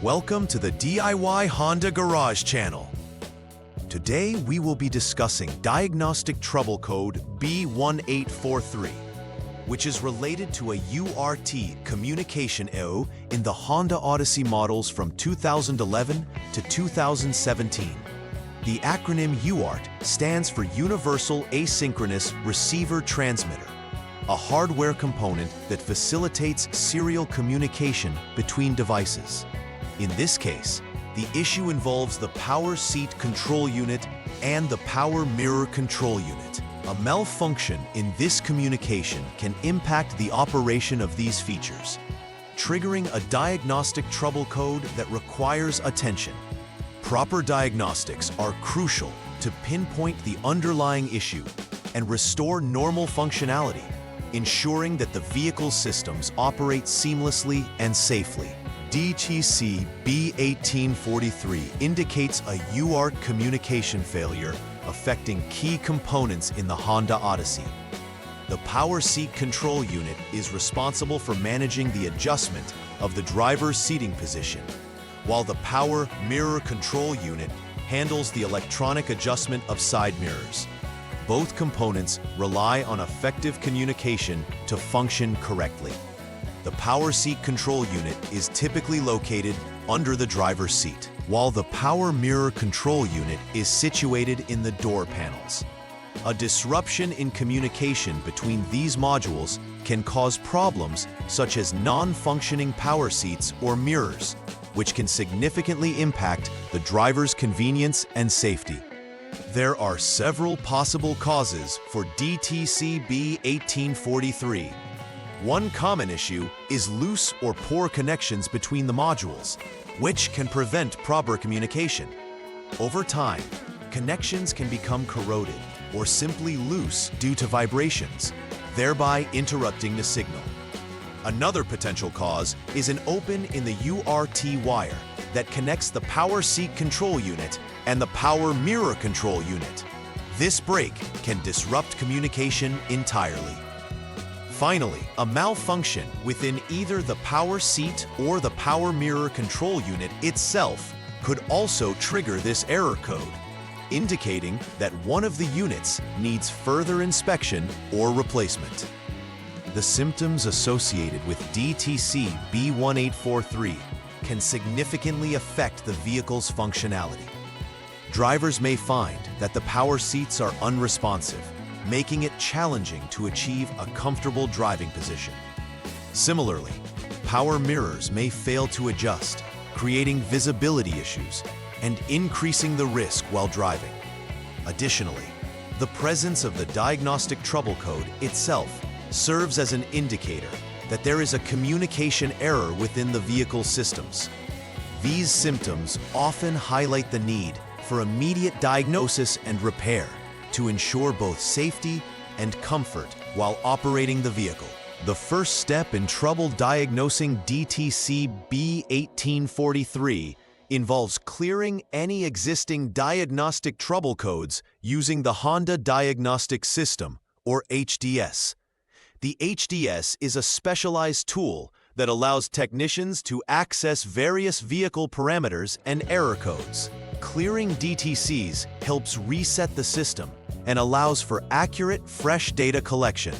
Welcome to the DIY Honda Garage channel. Today we will be discussing Diagnostic Trouble Code B1843, which is related to a UART communication error in the Honda Odyssey models from 2011 to 2017. The acronym UART stands for Universal Asynchronous Receiver Transmitter, a hardware component that facilitates serial communication between devices. In this case, the issue involves the power seat control unit and the power mirror control unit. A malfunction in this communication can impact the operation of these features, triggering a diagnostic trouble code that requires attention. Proper diagnostics are crucial to pinpoint the underlying issue and restore normal functionality, ensuring that the vehicle systems operate seamlessly and safely. DTC B1843 indicates a UART communication failure affecting key components in the Honda Odyssey. The power seat control unit is responsible for managing the adjustment of the driver's seating position, while the power mirror control unit handles the electronic adjustment of side mirrors. Both components rely on effective communication to function correctly. The power seat control unit is typically located under the driver's seat, while the power mirror control unit is situated in the door panels. A disruption in communication between these modules can cause problems such as non-functioning power seats or mirrors, which can significantly impact the driver's convenience and safety. There are several possible causes for DTC B1843. One common issue is loose or poor connections between the modules, which can prevent proper communication. Over time, connections can become corroded or simply loose due to vibrations, thereby interrupting the signal. Another potential cause is an open in the UART wire that connects the power seat control unit and the power mirror control unit. This break can disrupt communication entirely. Finally, a malfunction within either the power seat or the power mirror control unit itself could also trigger this error code, indicating that one of the units needs further inspection or replacement. The symptoms associated with DTC B1843 can significantly affect the vehicle's functionality. Drivers may find that the power seats are unresponsive, making it challenging to achieve a comfortable driving position. Similarly, power mirrors may fail to adjust, creating visibility issues and increasing the risk while driving. Additionally, the presence of the Diagnostic Trouble Code itself serves as an indicator that there is a communication error within the vehicle systems. These symptoms often highlight the need for immediate diagnosis and repair to ensure both safety and comfort while operating the vehicle. The first step in trouble diagnosing DTC B1843 involves clearing any existing diagnostic trouble codes using the Honda Diagnostic System, or HDS. The HDS is a specialized tool that allows technicians to access various vehicle parameters and error codes. Clearing DTCs helps reset the system and allows for accurate, fresh data collection.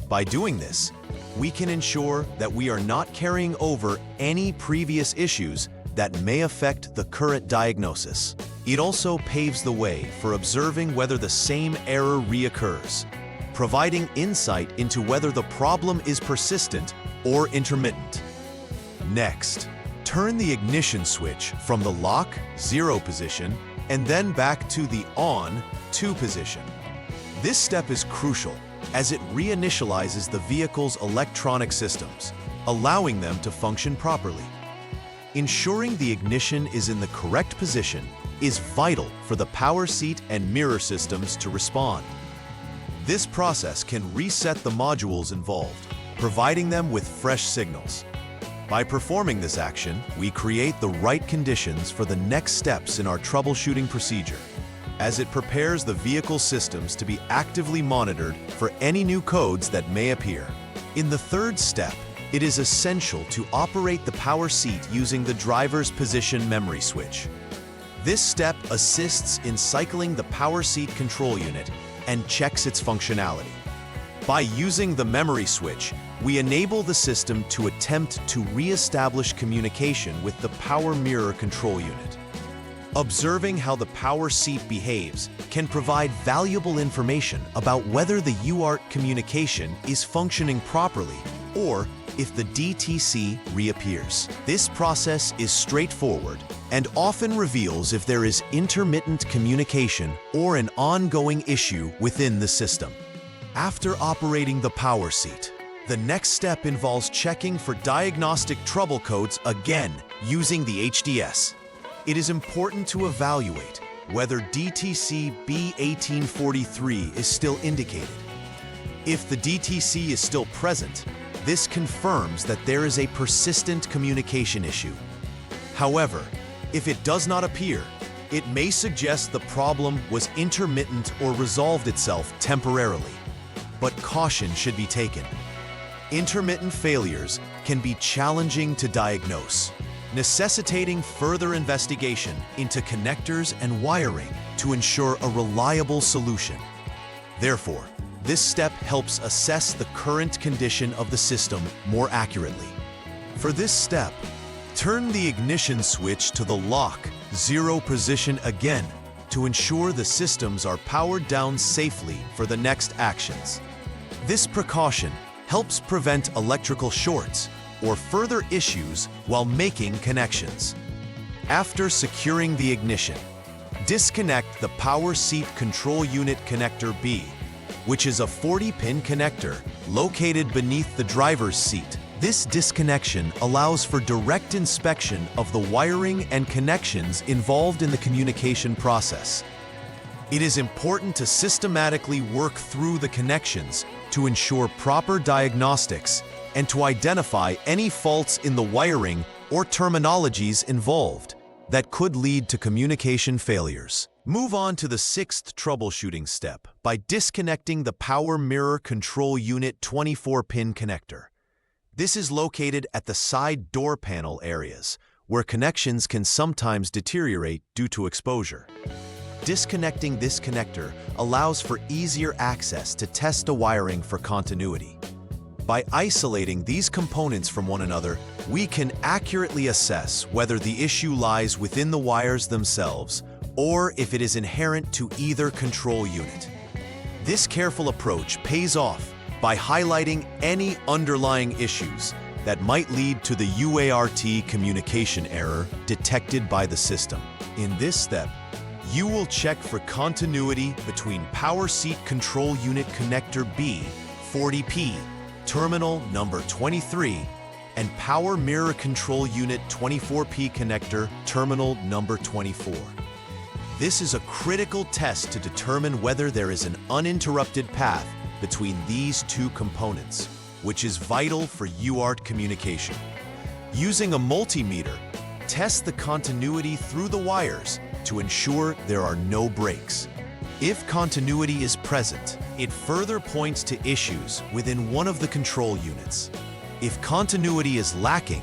By doing this, we can ensure that we are not carrying over any previous issues that may affect the current diagnosis. It also paves the way for observing whether the same error reoccurs, providing insight into whether the problem is persistent or intermittent. Next, turn the ignition switch from the lock 0 position and then back to the on 2 position. This step is crucial as it reinitializes the vehicle's electronic systems, allowing them to function properly. Ensuring the ignition is in the correct position is vital for the power seat and mirror systems to respond. This process can reset the modules involved, providing them with fresh signals. By performing this action, we create the right conditions for the next steps in our troubleshooting procedure, as it prepares the vehicle systems to be actively monitored for any new codes that may appear. In the third step, It is essential to operate the power seat using the driver's position memory switch. This step assists in cycling the power seat control unit and checks its functionality. By using the memory switch, we enable the system to attempt to re-establish communication with the power mirror control unit. Observing how the power seat behaves can provide valuable information about whether the UART communication is functioning properly or if the DTC reappears. This process is straightforward and often reveals if there is intermittent communication or an ongoing issue within the system. After operating the power seat, the next step involves checking for diagnostic trouble codes again using the HDS. It is important to evaluate whether DTC B1843 is still indicated. If the DTC is still present, this confirms that there is a persistent communication issue. However, if it does not appear, it may suggest the problem was intermittent or resolved itself temporarily. But caution should be taken. Intermittent failures can be challenging to diagnose, necessitating further investigation into connectors and wiring to ensure a reliable solution. Therefore, this step helps assess the current condition of the system more accurately. For this step, turn the ignition switch to the lock 0 position again to ensure the systems are powered down safely for the next actions. This precaution helps prevent electrical shorts or further issues while making connections. After securing the ignition, disconnect the power seat control unit connector B, which is a 40-pin connector located beneath the driver's seat. This disconnection allows for direct inspection of the wiring and connections involved in the communication process. It is important to systematically work through the connections to ensure proper diagnostics and to identify any faults in the wiring or terminologies involved that could lead to communication failures. Move on to the sixth troubleshooting step by disconnecting the power mirror control unit 24-pin connector. This is located at the side door panel areas, where connections can sometimes deteriorate due to exposure. Disconnecting this connector allows for easier access to test the wiring for continuity. By isolating these components from one another, we can accurately assess whether the issue lies within the wires themselves or if it is inherent to either control unit. This careful approach pays off by highlighting any underlying issues that might lead to the UART communication error detected by the system. In this step, you will check for continuity between power seat control unit connector B, 40P, terminal number 23, and power mirror control unit 24P connector, terminal number 24. This is a critical test to determine whether there is an uninterrupted path between these two components, which is vital for UART communication. Using a multimeter, test the continuity through the wires to ensure there are no breaks. If continuity is present, it further points to issues within one of the control units. If continuity is lacking,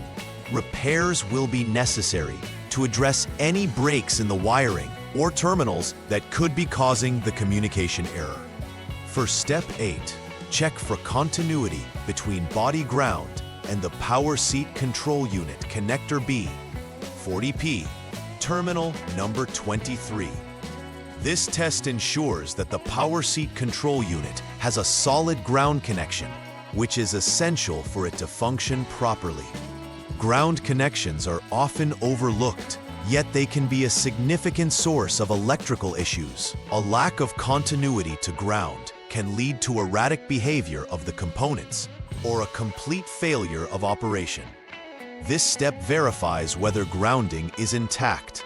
repairs will be necessary to address any breaks in the wiring or terminals that could be causing the communication error. For Step 8, check for continuity between body ground and the power seat control unit connector B, 40P, terminal number 23. This test ensures that the power seat control unit has a solid ground connection, which is essential for it to function properly. Ground connections are often overlooked, yet they can be a significant source of electrical issues. A lack of continuity to ground can lead to erratic behavior of the components or a complete failure of operation. This step verifies whether grounding is intact.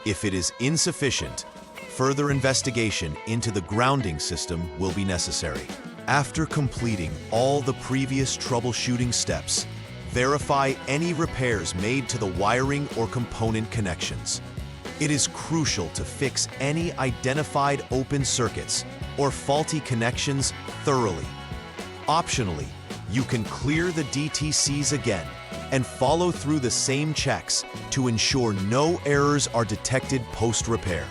If it is insufficient, further investigation into the grounding system will be necessary. After completing all the previous troubleshooting steps, verify any repairs made to the wiring or component connections. It is crucial to fix any identified open circuits or faulty connections thoroughly. Optionally, You can clear the DTCs again and follow through the same checks to ensure no errors are detected post-repair.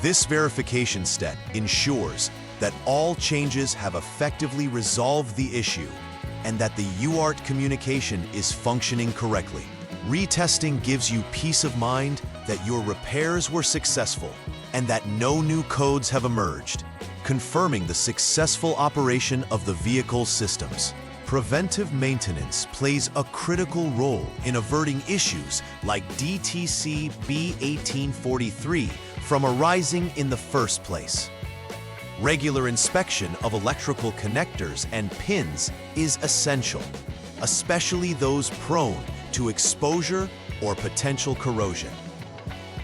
This verification step ensures that all changes have effectively resolved the issue and that the UART communication is functioning correctly. Retesting gives you peace of mind that your repairs were successful and that no new codes have emerged, confirming the successful operation of the vehicle's systems. Preventive maintenance plays a critical role in averting issues like DTC B1843 from arising in the first place. Regular inspection of electrical connectors and pins is essential, especially those prone to exposure or potential corrosion.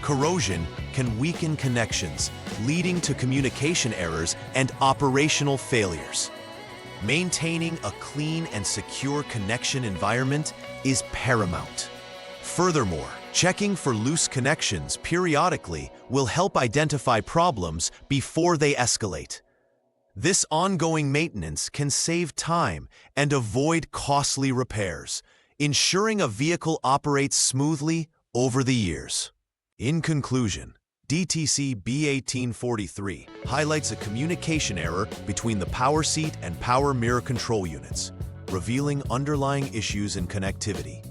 Corrosion can weaken connections, leading to communication errors and operational failures. Maintaining a clean and secure connection environment is paramount. Furthermore, checking for loose connections periodically will help identify problems before they escalate. This ongoing maintenance can save time and avoid costly repairs, ensuring a vehicle operates smoothly over the years. In conclusion, DTC B1843 highlights a communication error between the power seat and power mirror control units, revealing underlying issues in connectivity.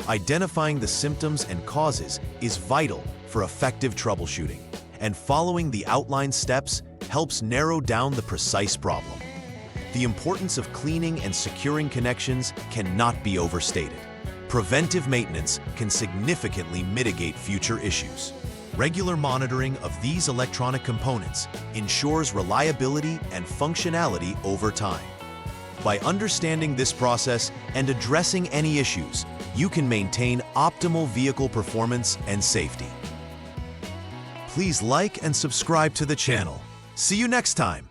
Identifying the symptoms and causes is vital for effective troubleshooting, and following the outlined steps helps narrow down the precise problem. The importance of cleaning and securing connections cannot be overstated. Preventive maintenance can significantly mitigate future issues. Regular monitoring of these electronic components ensures reliability and functionality over time. By understanding this process and addressing any issues, you can maintain optimal vehicle performance and safety. Please like and subscribe to the channel. See you next time.